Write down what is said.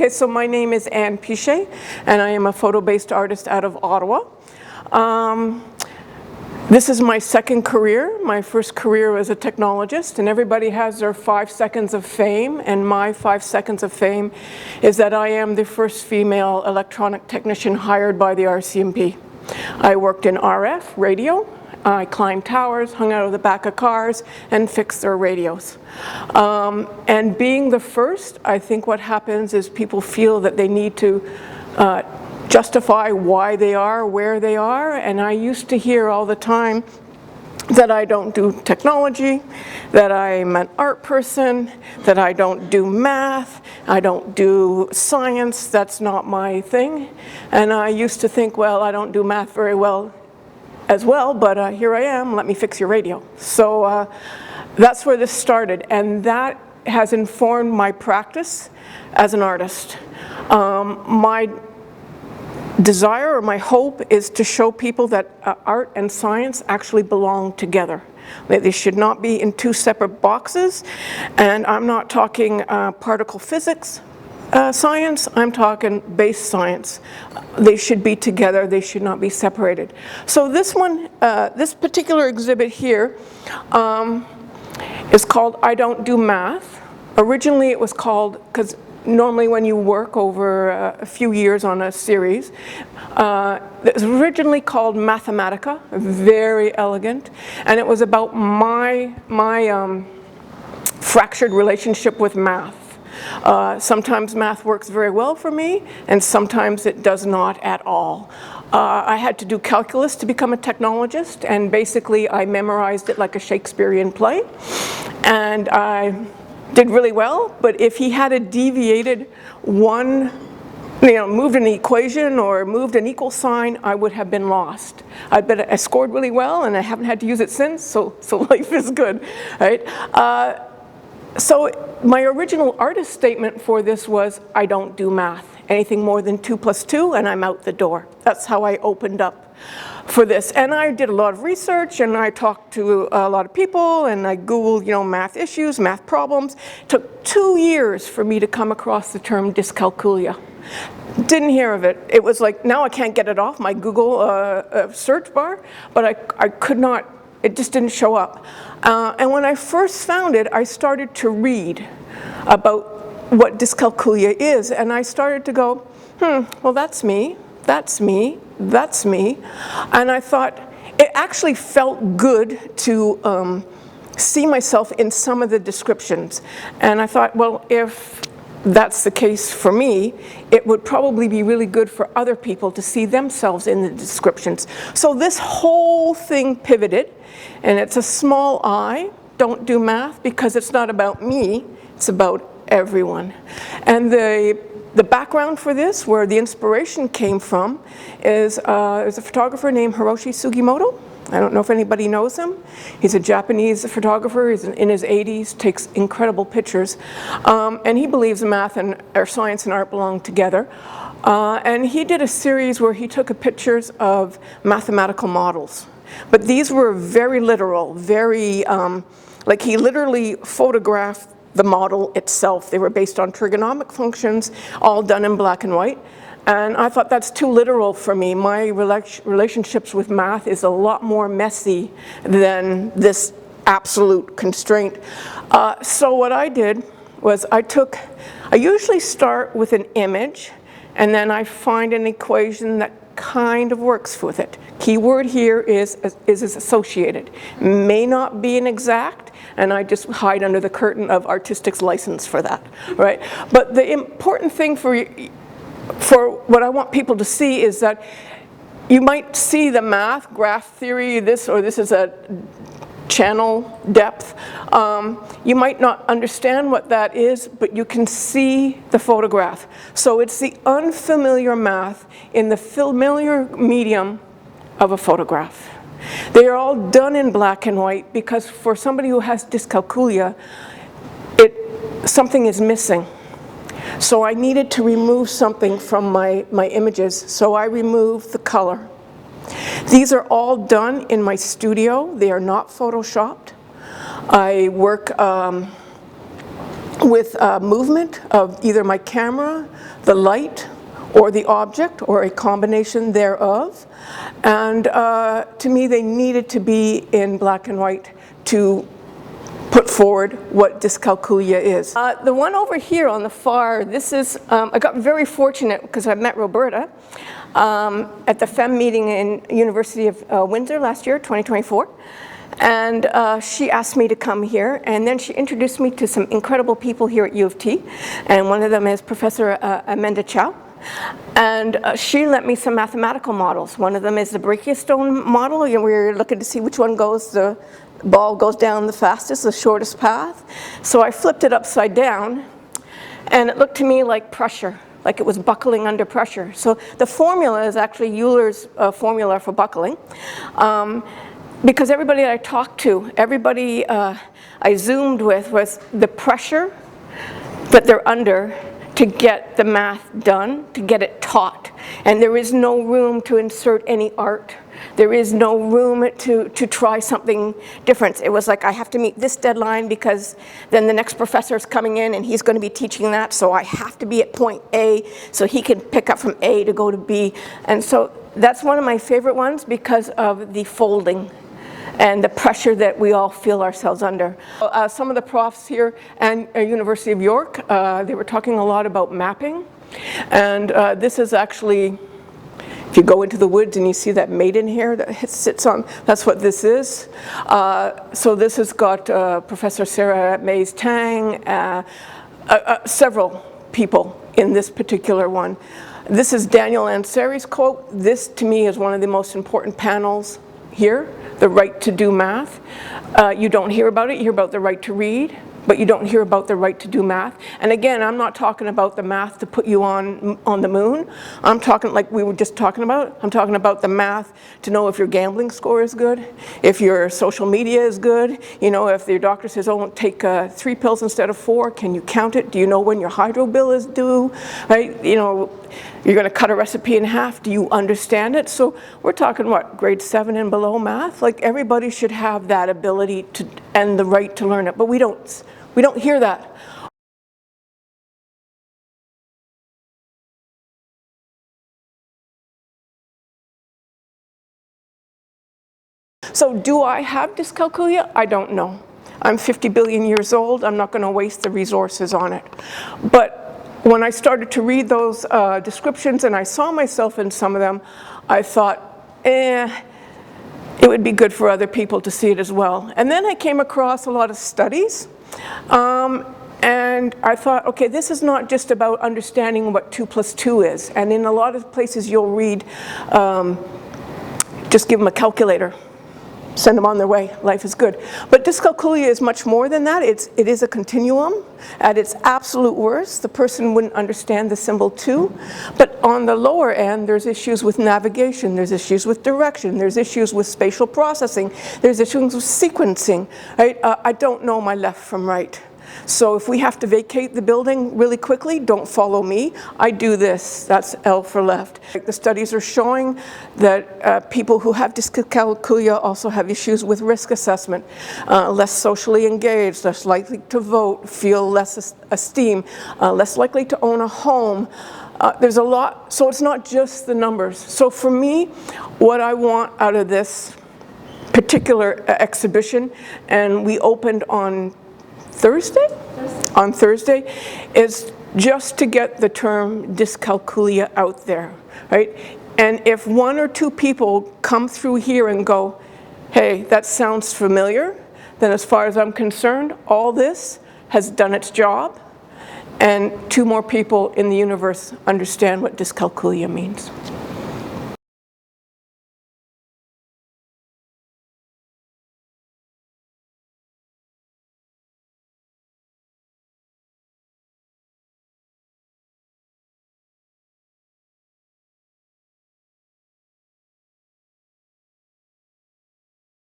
Okay, so my name is Anne Piché, and I am a photo-based artist out of Ottawa. This is my second career. My first career was a technologist, and everybody has their 5 seconds of fame, and my 5 seconds of fame is that I am the first female electronic technician hired by the RCMP. I worked in RF, radio. I climbed towers, hung out of the back of cars, and fixed their radios. And being the first, I think what happens is people feel that they need to justify why they are where they are, and I used to hear all the time that I don't do technology, that I'm an art person, that I don't do math, I don't do science, that's not my thing. And I used to think, well, I don't do math very well as well, but here I am, let me fix your radio. So that's where this started, and that has informed my practice as an artist. My desire or my hope is to show people that art and science actually belong together. They should not be in 2 separate boxes, and I'm not talking particle physics science, I'm talking base science. They should be together, they should not be separated. So this one, this particular exhibit here is called I Don't Do Math. Originally it was called, because normally when you work over a few years on a series, it was originally called Mathematica, very elegant, and it was about my fractured relationship with math. Sometimes math works very well for me, and sometimes it does not at all. I had to do calculus to become a technologist, and basically I memorized it like a Shakespearean play, and I did really well, but if he had deviated one, moved an equation or moved an equal sign, I would have been lost. I scored really well, and I haven't had to use it since, so life is good, right? So my original artist statement for this was, I don't do math. Anything more than 2 + 2 and I'm out the door. That's how I opened up for this. And I did a lot of research, and I talked to a lot of people, and I Googled, math issues, math problems. It took 2 years for me to come across the term dyscalculia. Didn't hear of it. It was like, now I can't get it off my Google search bar, but I could not, it just didn't show up. And when I first found it, I started to read about what dyscalculia is, and I started to go, well, that's me, that's me, that's me. And I thought, it actually felt good to see myself in some of the descriptions. And I thought, well, if that's the case for me, it would probably be really good for other people to see themselves in the descriptions. So this whole thing pivoted, and it's a small I, don't do math, because it's not about me, it's about everyone. And the background for this, where the inspiration came from, is there's a photographer named Hiroshi Sugimoto. I don't know if anybody knows him. He's a Japanese photographer. He's in his 80s, takes incredible pictures. And he believes math and science and art belong together. And he did a series where he took pictures of mathematical models. But these were very literal, very, like he literally photographed the model itself. They were based on trigonomic functions, all done in black and white. And I thought that's too literal for me. My relationships with math is a lot more messy than this absolute constraint. So what I did was I usually start with an image, and then I find an equation that kind of works with it. Keyword here is associated. May not be an exact, and I just hide under the curtain of artistic's license for that, right? But the important thing for what I want people to see is that you might see the math, graph theory, this is a channel depth. You might not understand what that is, but you can see the photograph. So it's the unfamiliar math in the familiar medium of a photograph. They are all done in black and white because for somebody who has dyscalculia, something is missing. So I needed to remove something from my images, so I removed the color. These are all done in my studio. They are not photoshopped. I work with movement of either my camera, the light, or the object, or a combination thereof. And to me, they needed to be in black and white to put forward what dyscalculia is. The one over here on the far, this is, I got very fortunate because I met Roberta at the FEM meeting in University of Windsor last year, 2024. And she asked me to come here, and then she introduced me to some incredible people here at U of T, and one of them is Professor Amanda Chow. And she lent me some mathematical models. One of them is the brachiostone model. We're looking to see which one goes, the ball goes down the fastest, the shortest path. So I flipped it upside down, and it looked to me like pressure, like it was buckling under pressure. So the formula is actually Euler's formula for buckling. Because everybody I talked to, everybody I Zoomed with was the pressure that they're under to get the math done, to get it taught. And there is no room to insert any art. There is no room to try something different. It was like, I have to meet this deadline because then the next professor is coming in and he's going to be teaching that, so I have to be at point A so he can pick up from A to go to B. And so that's one of my favorite ones because of the folding and the pressure that we all feel ourselves under. Some of the profs here at University of York, they were talking a lot about mapping. And this is actually, if you go into the woods and you see that maiden hair that sits on, that's what this is. So this has got Professor Sarah Mays Tang, several people in this particular one. This is Daniel Ansari's quote. This, to me, is one of the most important panels here, the right to do math. You don't hear about it, you hear about the right to read, but you don't hear about the right to do math. And again, I'm not talking about the math to put you on the moon. I'm talking, like we were just talking about, I'm talking about the math to know if your gambling score is good, if your social media is good, you know, if your doctor says, oh, take 3 pills instead of 4, can you count it? Do you know when your hydro bill is due, right? You know, you're going to cut a recipe in half. Do you understand it? So we're talking, what, grade 7 and below math? Like, everybody should have that ability to, and the right to learn it. But we don't hear that. So do I have dyscalculia? I don't know. I'm 50 billion years old. I'm not going to waste the resources on it. But when I started to read those descriptions and I saw myself in some of them, I thought, it would be good for other people to see it as well. And then I came across a lot of studies, and I thought, okay, this is not just about understanding what 2 + 2 is. And in a lot of places you'll read, just give them a calculator. Send them on their way, life is good. But dyscalculia is much more than that. It is a continuum. At its absolute worst, the person wouldn't understand the symbol 2. But on the lower end, there's issues with navigation, there's issues with direction, there's issues with spatial processing, there's issues with sequencing, right? I don't know my left from right. So if we have to vacate the building really quickly, don't follow me. I do this. That's L for left. The studies are showing that people who have dyscalculia also have issues with risk assessment, less socially engaged, less likely to vote, feel less esteem, less likely to own a home. There's a lot, so it's not just the numbers. So for me, what I want out of this particular exhibition, and we opened on Thursday, is just to get the term dyscalculia out there, right? And if 1 or 2 people come through here and go, hey, that sounds familiar, then as far as I'm concerned, all this has done its job, and 2 more people in the universe understand what dyscalculia means.